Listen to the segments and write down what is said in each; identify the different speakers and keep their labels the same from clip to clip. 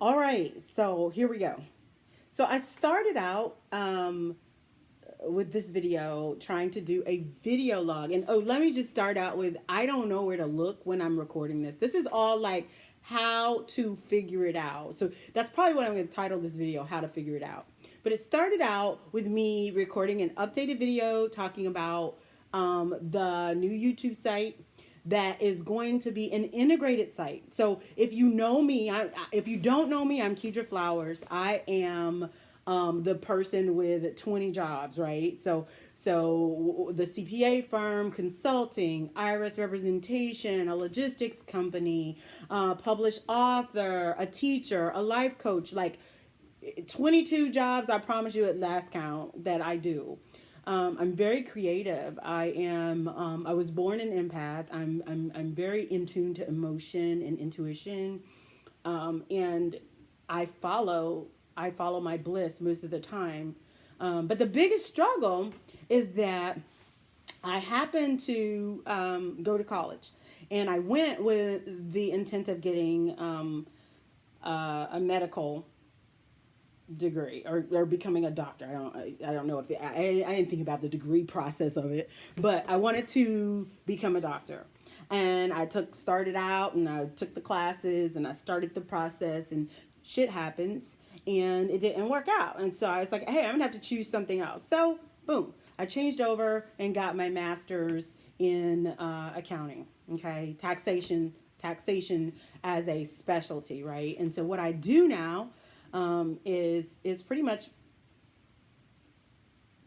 Speaker 1: All right, so here we go. So I started out with this video trying to do a video log. And oh, let me just start out with I don't know where to look when I'm recording this. This is all like how to figure it out. So that's probably what I'm going to title this video, How to Figure It Out. But it started out with me recording an updated video talking about the new YouTube site that is going to be an integrated site. So if you know me, if you don't know me, I'm Kedra Flowers. I am the person with 20 jobs, right? So the CPA firm, consulting, IRS representation, a logistics company, published author, a teacher, a life coach, like 22 jobs, I promise you at last count, that I do. I'm very creative. I was born an empath. I'm very in tune to emotion and intuition. And I follow, I follow my bliss most of the time. But the biggest struggle is that I happened to go to college, and I went with the intent of getting a medical degree, or becoming a doctor. I don't know if I didn't think about the degree process of it, but I wanted to become a doctor. And I started out and I took the classes and I started the process, and shit happens and it didn't work out. And so I was like, hey, I'm gonna have to choose something else. So boom, I changed over and got my master's in accounting. Okay, taxation as a specialty, right? And so what I do now is pretty much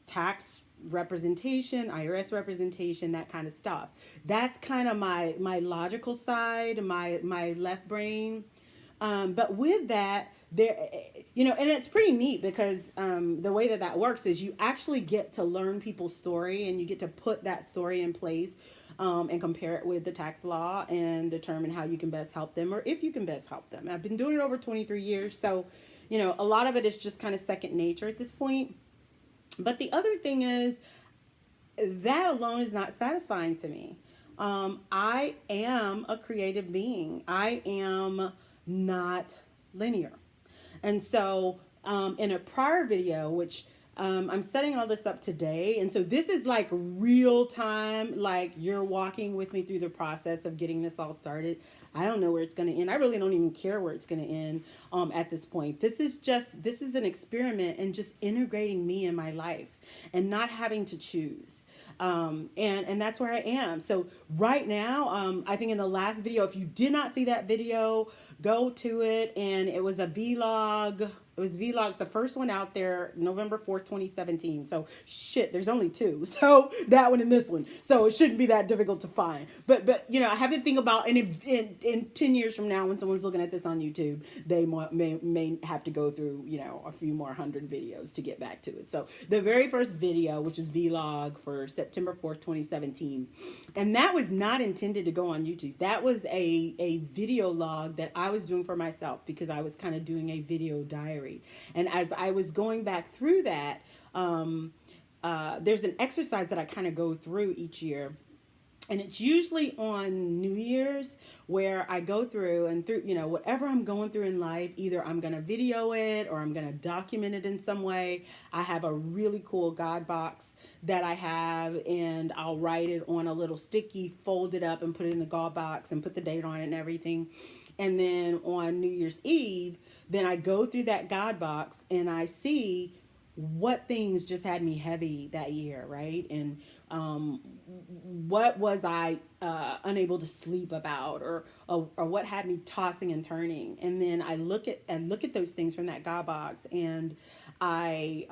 Speaker 1: tax representation, IRS representation, that kind of stuff. That's kind of my logical side, my left brain. But with that, there, and it's pretty neat because the way that works is you actually get to learn people's story, and you get to put that story in place, and compare it with the tax law and determine how you can best help them, or if you can best help them. I've been doing it over 23 years, so a lot of it is just kind of second nature at this point. But the other thing is that alone is not satisfying to me. I am a creative being. I am not linear. And so in a prior video, which I'm setting all this up today. And so this is like real time, like you're walking with me through the process of getting this all started. I don't know where it's going to end. I really don't even care where it's going to end at this point. This is an experiment in just integrating me in my life and not having to choose. And that's where I am. So right now, I think in the last video, if you did not see that video, go to it. And it was a vlog. It was vlogs, the first one out there, November 4th, 2017. So shit, there's only two. So that one and this one. So it shouldn't be that difficult to find. But I have to think about, and in 10 years from now, when someone's looking at this on YouTube, they may have to go through, a few more hundred videos to get back to it. So the very first video, which is vlog for September 4th, 2017, and that was not intended to go on YouTube. That was a video log that I was doing for myself because I was kind of doing a video diary. And as I was going back through that, there's an exercise that I kind of go through each year. And it's usually on New Year's where I go through and whatever I'm going through in life, either I'm going to video it or I'm going to document it in some way. I have a really cool God box that I have, and I'll write it on a little sticky, fold it up and put it in the God box and put the date on it and everything. And then on New Year's Eve, then I go through that God box and I see what things just had me heavy that year, right? And what was I unable to sleep about, or what had me tossing and turning. And then I look at those things from that God box, and I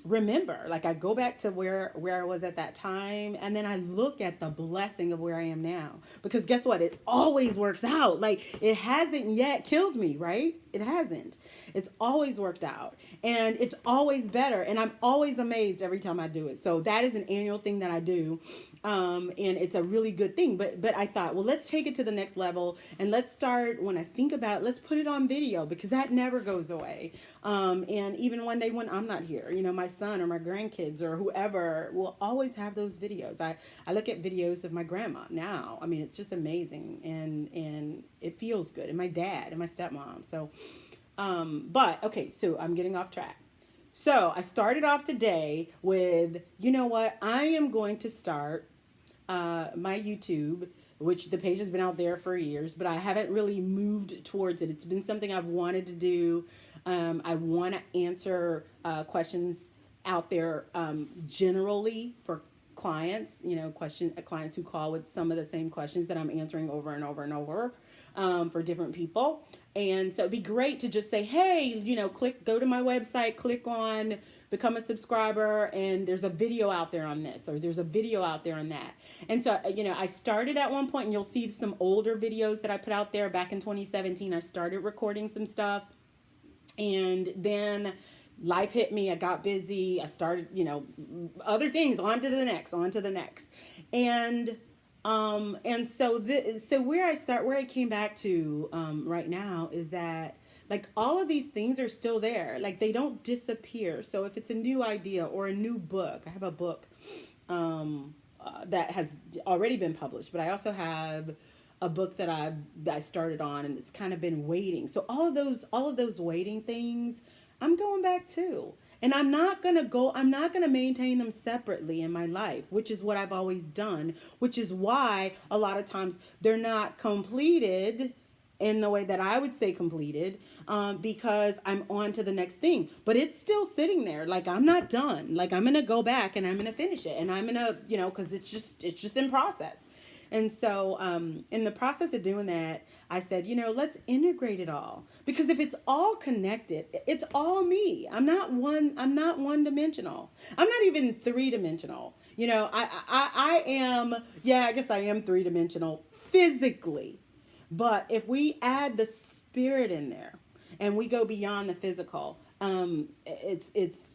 Speaker 1: remember, like I go back to where I was at that time, and then I look at the blessing of where I am now, because guess what, it always works out. Like, it hasn't yet killed me, right? It hasn't. It's always worked out, and it's always better, and I'm always amazed every time I do it. So that is an annual thing that I do. And it's a really good thing. But I thought, well, let's take it to the next level, and let's start, when I think about it, let's put it on video, because that never goes away. And even one day when I'm not here, my son or my grandkids or whoever will always have those videos. I look at videos of my grandma now. I mean, it's just amazing, and it feels good. And my dad and my stepmom. So, but okay, so I'm getting off track. So I started off today with, you know what? I am going to start my YouTube, which the page has been out there for years, but I haven't really moved towards it. It's been something I've wanted to do. I want to answer questions out there generally for clients, clients who call with some of the same questions that I'm answering over and over and over for different people. And so it'd be great to just say, hey, go to my website, click on become a subscriber, and there's a video out there on this, or there's a video out there on that. And so, I started at one point, and you'll see some older videos that I put out there back in 2017. I started recording some stuff, and then life hit me. I got busy. I started, other things, on to the next. And so where I came back to right now is that, like, all of these things are still there. Like, they don't disappear. So if it's a new idea or a new book, I have a book that has already been published, but I also have a book that I started on, and it's kind of been waiting. So all of those waiting things, I'm going back to. And I'm not going to maintain them separately in my life, which is what I've always done, which is why a lot of times they're not completed in the way that I would say completed, because I'm on to the next thing. But it's still sitting there. Like, I'm not done. Like, I'm going to go back and I'm going to finish it. And I'm going to, because it's just in process. And so in the process of doing that, I said, let's integrate it all. Because if it's all connected, it's all me. I'm not one dimensional. I'm not even three dimensional. I am, I guess I am three dimensional physically. But if we add the spirit in there and we go beyond the physical, it's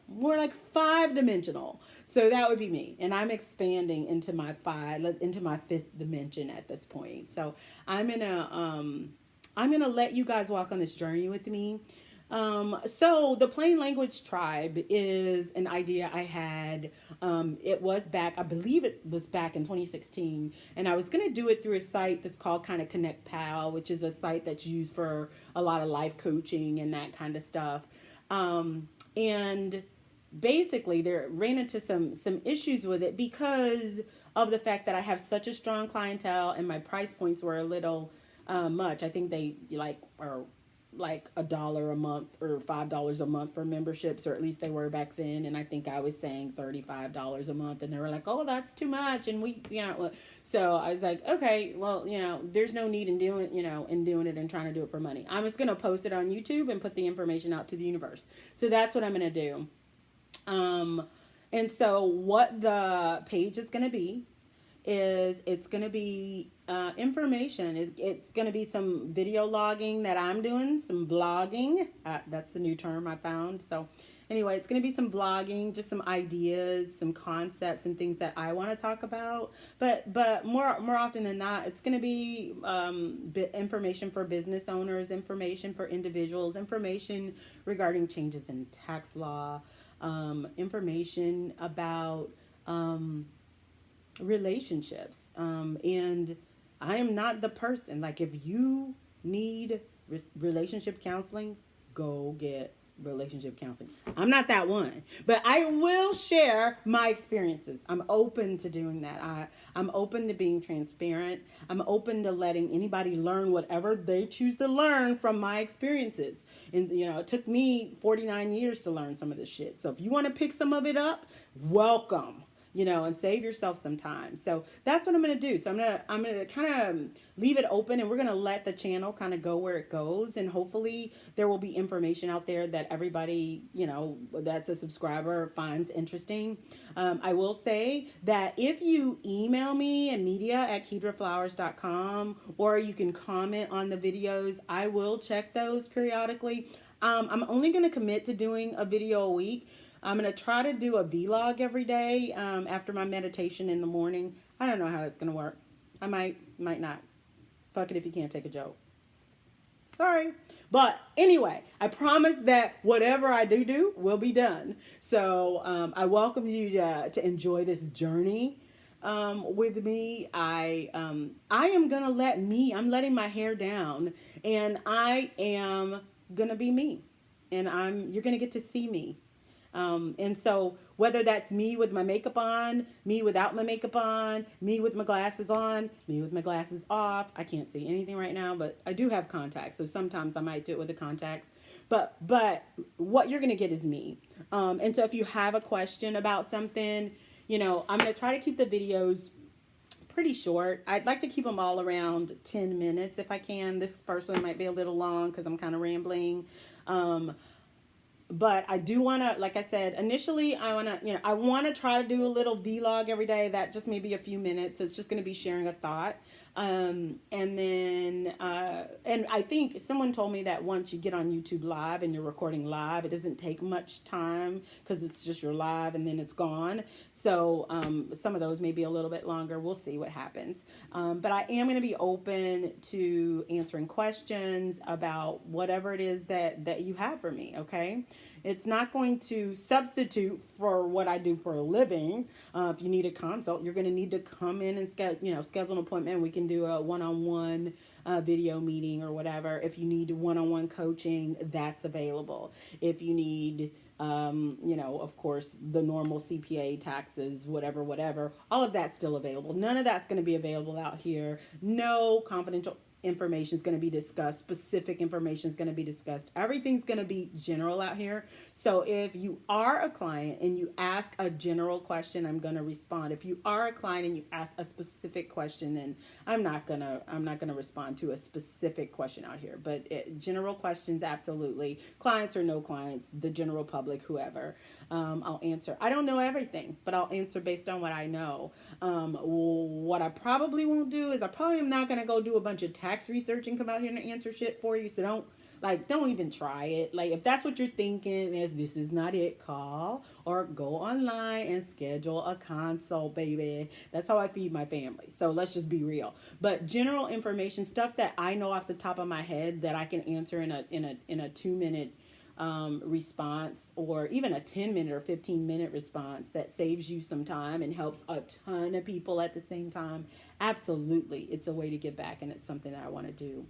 Speaker 1: more like 5-dimensional. So that would be me, and I'm expanding into my fifth dimension at this point. So I'm gonna let you guys walk on this journey with me. So the Plain Language Tribe is an idea I had. It was back, I believe it was back in 2016, and I was going to do it through a site that's called kind of Connect Pal, which is a site that's used for a lot of life coaching and that kind of stuff. And basically there ran into some issues with it because of the fact that I have such a strong clientele, and my price points were a little much. I think they are like $1 a month or $5 a month for memberships, or at least they were back then. And I think I was saying $35 a month, and they were like, oh, that's too much. And so I was like, okay, well, there's no need in doing it and trying to do it for money. I'm just going to post it on YouTube and put the information out to the universe. So that's what I'm going to do. And so what the page is going to be is it's going to be information. It's going to be some video logging that I'm doing, some blogging. That's the new term I found. So anyway, it's going to be some blogging, just some ideas, some concepts and things that I want to talk about. But more often than not, it's going to be information for business owners, information for individuals, information regarding changes in tax law, information about relationships. And I am not the person. Like, if you need relationship counseling, go get relationship counseling. I'm not that one, but I will share my experiences. I'm open to doing that. I'm open to being transparent. I'm open to letting anybody learn whatever they choose to learn from my experiences. And it took me 49 years to learn some of this shit. So if you want to pick some of it up, welcome. And save yourself some time. So that's what I'm going to do. So I'm going to kind of leave it open, and we're going to let the channel kind of go where it goes. And hopefully there will be information out there that everybody, that's a subscriber finds interesting. I will say that if you email me at media@kedraflowers.com, or you can comment on the videos, I will check those periodically. I'm only going to commit to doing a video a week. I'm going to try to do a vlog every day after my meditation in the morning. I don't know how it's going to work. I might not. Fuck it if you can't take a joke. Sorry. But anyway, I promise that whatever I do will be done. So I welcome you to enjoy this journey with me. I am gonna I'm letting my hair down, and I am gonna be me, and you're gonna get to see me. And so whether that's me with my makeup on, me without my makeup on, me with my glasses on, me with my glasses off. I can't see anything right now, but I do have contacts. So sometimes I might do it with the contacts. But what you're going to get is me. And so if you have a question about something, I'm going to try to keep the videos pretty short. I'd like to keep them all around 10 minutes if I can. This first one might be a little long because I'm kind of rambling. But I do want to, like I said, initially I want to try to do a little vlog every day that just maybe a few minutes. It's just going to be sharing a thought. And then, and I think someone told me that once you get on YouTube Live and you're recording live, it doesn't take much time because it's just your live and then it's gone. So some of those may be a little bit longer. We'll see what happens. But I am going to be open to answering questions about whatever it is that you have for me. Okay. It's not going to substitute for what I do for a living. If you need a consult, you're going to need to come in and schedule an appointment. We can do a one-on-one video meeting or whatever. If you need one-on-one coaching, that's available. If you need, of course, the normal CPA, taxes, whatever, all of that's still available. None of that's going to be available out here. No confidential information is going to be discussed. Specific information is going to be discussed. Everything's going to be general out here. So if you are a client and you ask a general question, I'm going to respond. If you are a client and you ask a specific question, then I'm not going to respond to a specific question out here. But general questions, absolutely. Clients or no clients, the general public, whoever, I'll answer. I don't know everything, but I'll answer based on what I know. What I probably won't do is I probably am not going to go do a bunch of tax research and come out here and answer shit for you. So don't even try it. Like, if that's what you're thinking is this is not it, call or go online and schedule a consult, baby. That's how I feed my family. So let's just be real. But general information, stuff that I know off the top of my head that I can answer in a 2-minute response, or even a 10-minute or 15-minute response that saves you some time and helps a ton of people at the same time. Absolutely. It's a way to give back, and it's something that I want to do.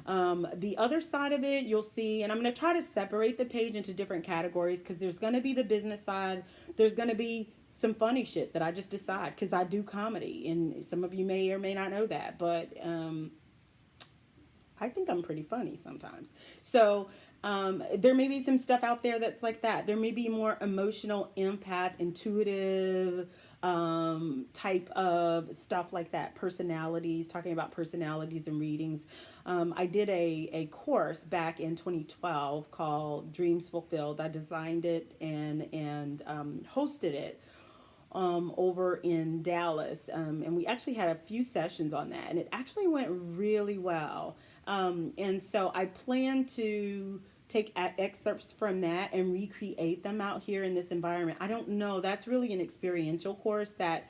Speaker 1: The other side of it, you'll see, and I'm going to try to separate the page into different categories because there's going to be the business side. There's going to be some funny shit that I just decide because I do comedy, and some of you may or may not know that, but I think I'm pretty funny sometimes. So there may be some stuff out there that's like that. There may be more emotional, empath, intuitive type of stuff like that. Personalities, talking about personalities and readings. I did a course back in 2012 called Dreams Fulfilled. I designed it and hosted it over in Dallas. And we actually had a few sessions on that, and it actually went really well. And so I plan to take excerpts from that and recreate them out here in this environment. I don't know. That's really an experiential course that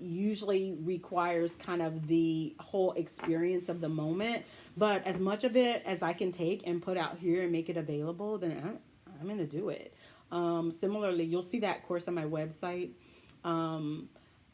Speaker 1: usually requires kind of the whole experience of the moment. But as much of it as I can take and put out here and make it available, then I'm going to do it. Similarly, you'll see that course on my website.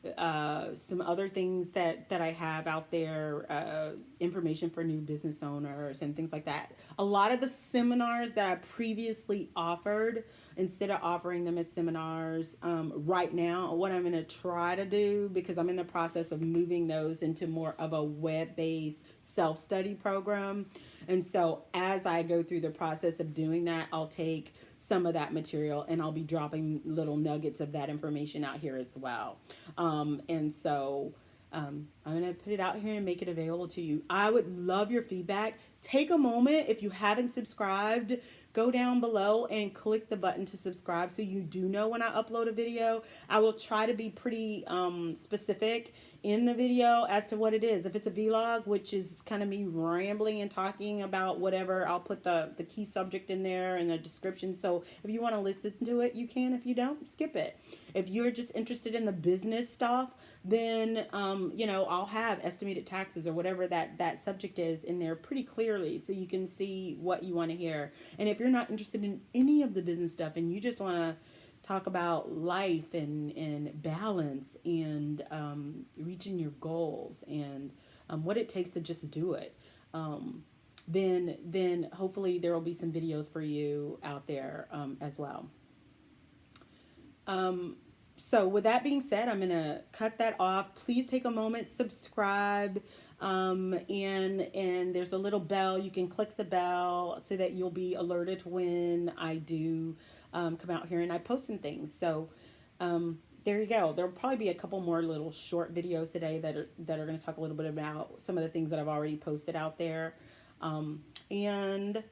Speaker 1: Some other things that I have out there, information for new business owners and things like that. A lot of the seminars that I previously offered, instead of offering them as seminars, right now, what I'm going to try to do, because I'm in the process of moving those into more of a web-based self-study program. And so as I go through the process of doing that, I'll take some of that material and I'll be dropping little nuggets of that information out here as well. And so I'm going to put it out here and make it available to you. I would love your feedback. Take a moment. If you haven't subscribed, go down below and click the button to subscribe so you do know when I upload a video. I will try to be pretty specific in the video as to what it is. If it's a vlog, which is kind of me rambling and talking about whatever, I'll put the key subject in there and the description. So if you want to listen to it, you can. If you don't, skip it. If you're just interested in the business stuff, then, you know, I'll have estimated taxes or whatever that subject is in there pretty clearly so you can see what you want to hear. And if you're not interested in any of the business stuff and you just want to talk about life and balance and reaching your goals and what it takes to just do it, then hopefully there will be some videos for you out there as well. So with that being said, I'm going to cut that off. Please take a moment, subscribe, and there's a little bell. You can click the bell so that you'll be alerted when I do come out here and I post some things. So there you go. There'll probably be a couple more little short videos today that are going to talk a little bit about some of the things that I've already posted out there. And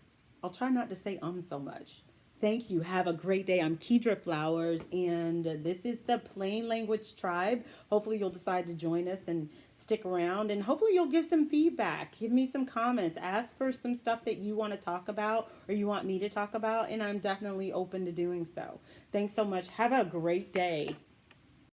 Speaker 1: I'll try not to say so much. Thank you. Have a great day. I'm Kedra Flowers, and this is the Plain Language Tribe. Hopefully you'll decide to join us and stick around, and hopefully you'll give some feedback. Give me some comments. Ask for some stuff that you want to talk about or you want me to talk about, and I'm definitely open to doing so. Thanks so much. Have a great day.